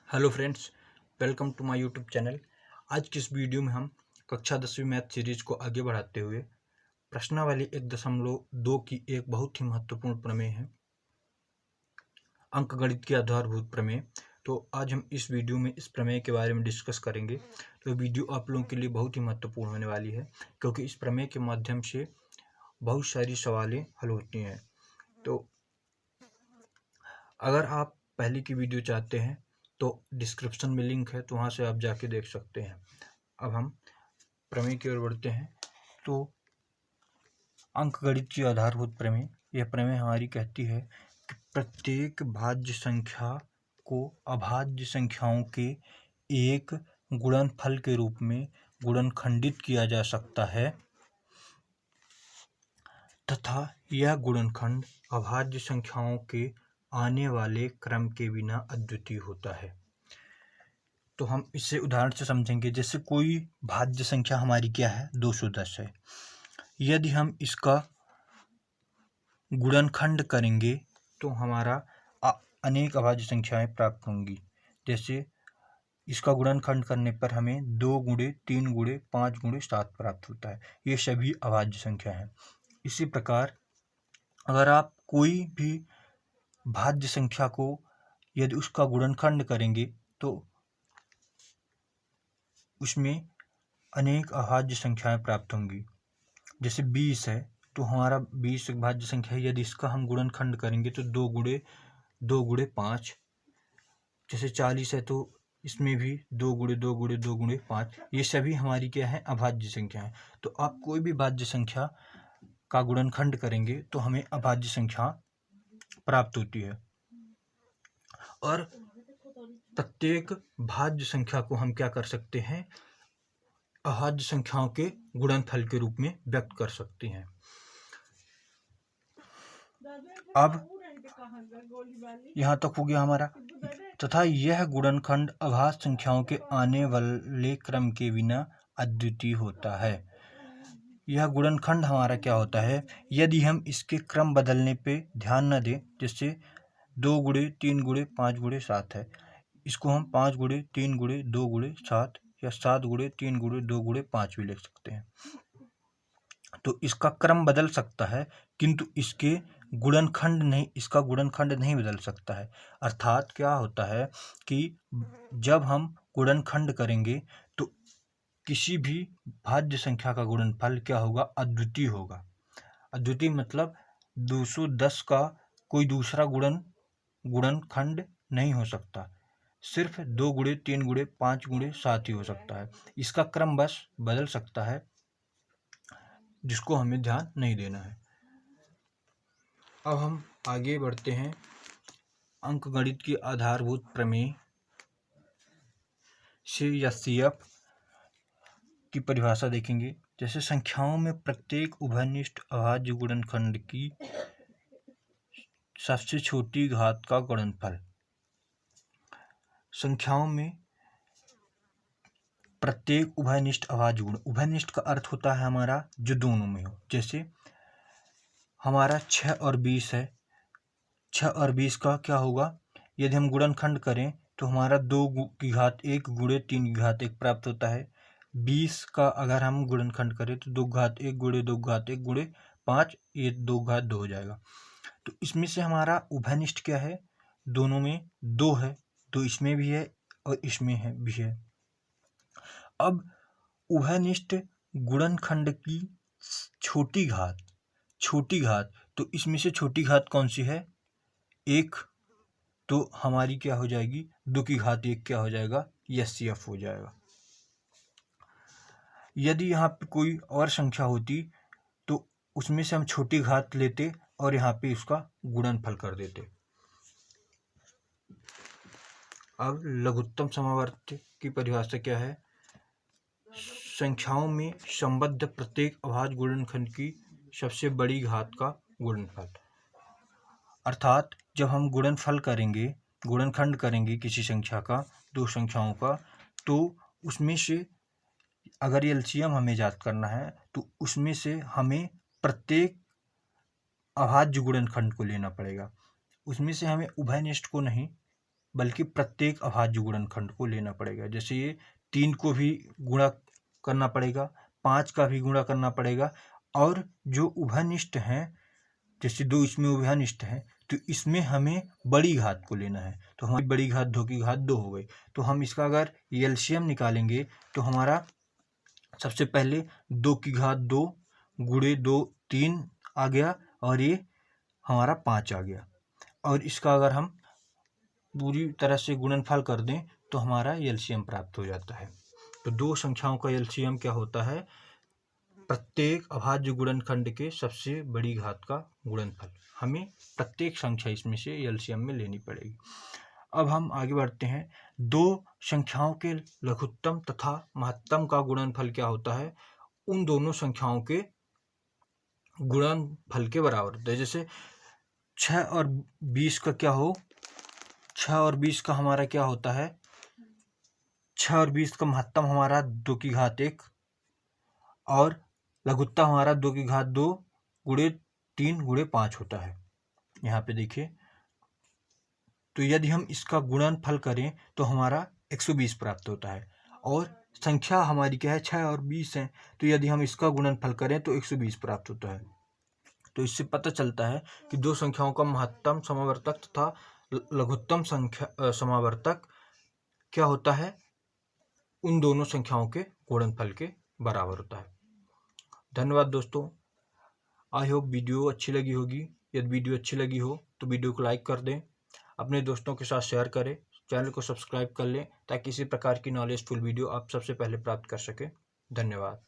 Hello friends, welcome to my YouTube channel. आज की इस वीडियो में हम कक्षा 10वीं मैथ सीरीज को आगे बढ़ाते हुए प्रश्नावली 1.2 की एक बहुत ही महत्वपूर्ण प्रमेय है, अंकगणित की आधारभूत प्रमेय। तो आज हम इस वीडियो में इस प्रमेय के बारे में डिस्कस करेंगे। तो वीडियो आप लोगों के लिए बहुत ही महत्वपूर्ण होने वाली है, क्योंकि इस प्रमेय के माध्यम से बहुत सारी सवालें हल होती हैं। तो अगर आप पहले की वीडियो चाहते हैं तो डिस्क्रिप्शन में लिंक है, तो वहाँ से आप जाके देख सकते हैं। अब हम प्रमेय की ओर बढ़ते हैं। तो अंकगणित की आधारभूत प्रमेय, यह प्रमेय हमारी कहती है कि प्रत्येक भाज्य संख्या को अभाज्य संख्याओं के एक गुणनफल के रूप में गुणनखंडित किया जा सकता है तथा यह गुणनखंड अभाज्य संख्याओं के आने वाले क्रम के बिना अद्वितीय होता है। तो हम इसे उदाहरण से समझेंगे। जैसे कोई भाज्य संख्या हमारी क्या है, 210 है। यदि हम इसका गुणनखंड करेंगे तो हमारा अनेक अभाज्य संख्याएं प्राप्त होंगी। जैसे इसका गुणनखंड करने पर हमें 2 गुणे 3 गुणे 5 गुणे 7 प्राप्त होता है। ये सभी अभाज्य संख्या हैं। इसी प्रकार अगर आप कोई भी भाज्य संख्या को यदि उसका गुणनखंड करेंगे तो उसमें अनेक अभाज्य संख्याएं प्राप्त होंगी। जैसे 20 है तो हमारा 20 एक भाज्य संख्या है। यदि इसका हम गुणनखंड करेंगे तो 2 गुणे 5। जैसे 40 है तो इसमें भी 2 गुणे 2 गुणे 2 गुणे 5। ये सभी हमारी क्या है, अभाज्य संख्या है। तो आप कोई भी भाज्य संख्या का गुणनखंड करेंगे तो हमें अभाज्य संख्या प्राप्त होती है। और प्रत्येक भाज्य संख्या को हम क्या कर सकते हैं, अभाज्य संख्याओं के गुणनफल के रूप में व्यक्त कर सकते हैं। अब यहाँ तक हो गया हमारा। तथा यह गुणनखंड अभाज्य संख्याओं के आने वाले क्रम के बिना अद्वितीय होता है। यह गुणनखंड हमारा क्या होता है, यदि हम इसके क्रम बदलने पे ध्यान न दें। जैसे 2 गुणे 3 गुणे 5 गुणे 7 है, इसको हम 5 गुणे 3 गुणे 2 गुणे 7 या 7 गुणे 3 गुणे 2 गुणे 5 भी लिख सकते हैं। तो इसका क्रम बदल सकता है, किंतु इसका गुणनखंड नहीं बदल सकता है। अर्थात क्या होता है कि जब हम गुणनखंड करेंगे तो किसी भी भाज्य संख्या का गुणनफल क्या होगा, अद्वितीय होगा। अद्वितीय मतलब 210 का कोई दूसरा गुणनखंड नहीं हो सकता। सिर्फ 2 गुणे 3 गुणे 5 गुणे 7 ही हो सकता है। इसका क्रम बस बदल सकता है, जिसको हमें ध्यान नहीं देना है। अब हम आगे बढ़ते हैं। अंकगणित की आधारभूत प्रमेय से या CF की परिभाषा देखेंगे। जैसे संख्याओं में प्रत्येक उभयनिष्ठ अभाज्य गुणनखंड की सबसे छोटी घात का गुणनफल। संख्याओं में प्रत्येक उभयनिष्ठ अभाज्य गुण, उभयनिष्ठ का अर्थ होता है हमारा जो दोनों में हो। जैसे हमारा 6 और 20 है, 6 और 20 का क्या होगा, यदि हम गुणनखंड करें तो हमारा 2 की घात 1 गुणे 3 की घात 1 प्राप्त होता है। 20 का अगर हम गुणनखंड करें तो 2 घात 1 गुणे 2 घात 1 गुणे 5, ये 2 घात 2 हो जाएगा। तो इसमें से हमारा उभयनिष्ठ क्या है, दोनों में 2 है, तो इसमें भी है और इसमें भी है। अब उभयनिष्ठ गुणनखंड की छोटी घात, तो इसमें से छोटी घात कौन सी है, 1। तो हमारी क्या हो जाएगी, 2 की घात 1 क्या हो जाएगा, यह CF हो जाएगा। यदि यहाँ पे कोई और संख्या होती तो उसमें से हम छोटी घात लेते और यहाँ पे उसका गुणनफल कर देते। अब लघुत्तम समवर्ती की परिभाषा क्या है, संख्याओं में संबद्ध प्रत्येक अभाज्य गुणनखंड की सबसे बड़ी घात का गुणनफल। अर्थात जब हम गुणनखंड करेंगे किसी संख्या का, 2 संख्याओं का, तो उसमें से अगर ये LCM हमें ज्ञात करना है तो उसमें से हमें प्रत्येक अभाज्य गुणनखंड को लेना पड़ेगा। उसमें से हमें उभयनिष्ठ को नहीं, बल्कि प्रत्येक अभाज्य गुणनखंड को लेना पड़ेगा। जैसे ये 3 को भी गुणा करना पड़ेगा, 5 का भी गुणा करना पड़ेगा, और जो उभयनिष्ठ हैं, जैसे 2 इसमें उभयनिष्ठ हैं, तो इसमें हमें बड़ी घात को लेना है। तो हमारी बड़ी घात 2 की घात 2 हो गई। तो हम इसका अगर एलसीएम निकालेंगे तो हमारा सबसे पहले 2 की घात 2 गुणे 2 3 आ गया, और ये हमारा 5 आ गया। और इसका अगर हम पूरी तरह से गुणनफल कर दें तो हमारा एलसीएम प्राप्त हो जाता है। तो दो संख्याओं का एलसीएम क्या होता है? प्रत्येक अभाज्य गुणनखंड के सबसे बड़ी घात का गुणनफल। हमें प्रत्येक संख्या इसमें से एलसीएम में लेनी पड़ेगी। अब हम आगे बढ़ते हैं। दो संख्याओं के लघुत्तम तथा महत्तम का गुणनफल क्या होता है? उन दोनों संख्याओं के गुणनफल के बराबर होता है। जैसे 6 और 20 का क्या हो? 6 और 20 का हमारा क्या होता है? 6 और 20 का महत्तम हमारा 2 की घात 1 और लघुत्तम हमारा 2 की घात 2 गुणे 3 गुणे 5 होता है। यहाँ पे देखिए, तो यदि हम इसका गुणनफल करें तो हमारा 120 प्राप्त होता है। और संख्या हमारी क्या है? 6 और 20 है, तो यदि हम इसका गुणनफल करें तो 120 प्राप्त होता है। तो इससे पता चलता है कि दो संख्याओं का महत्तम समावर्तक तथा लघुत्तम संख्या समावर्तक क्या होता है? उन दोनों संख्याओं के गुणनफल के बराबर होता है। धन्यवाद दोस्तों। आई होप वीडियो अच्छी लगी होगी। यदि वीडियो अच्छी लगी हो तो वीडियो को लाइक कर दें, अपने दोस्तों के साथ शेयर करें, चैनल को सब्सक्राइब कर लें ताकि इसी प्रकार की नॉलेजफुल वीडियो आप सबसे पहले प्राप्त कर सकें। धन्यवाद।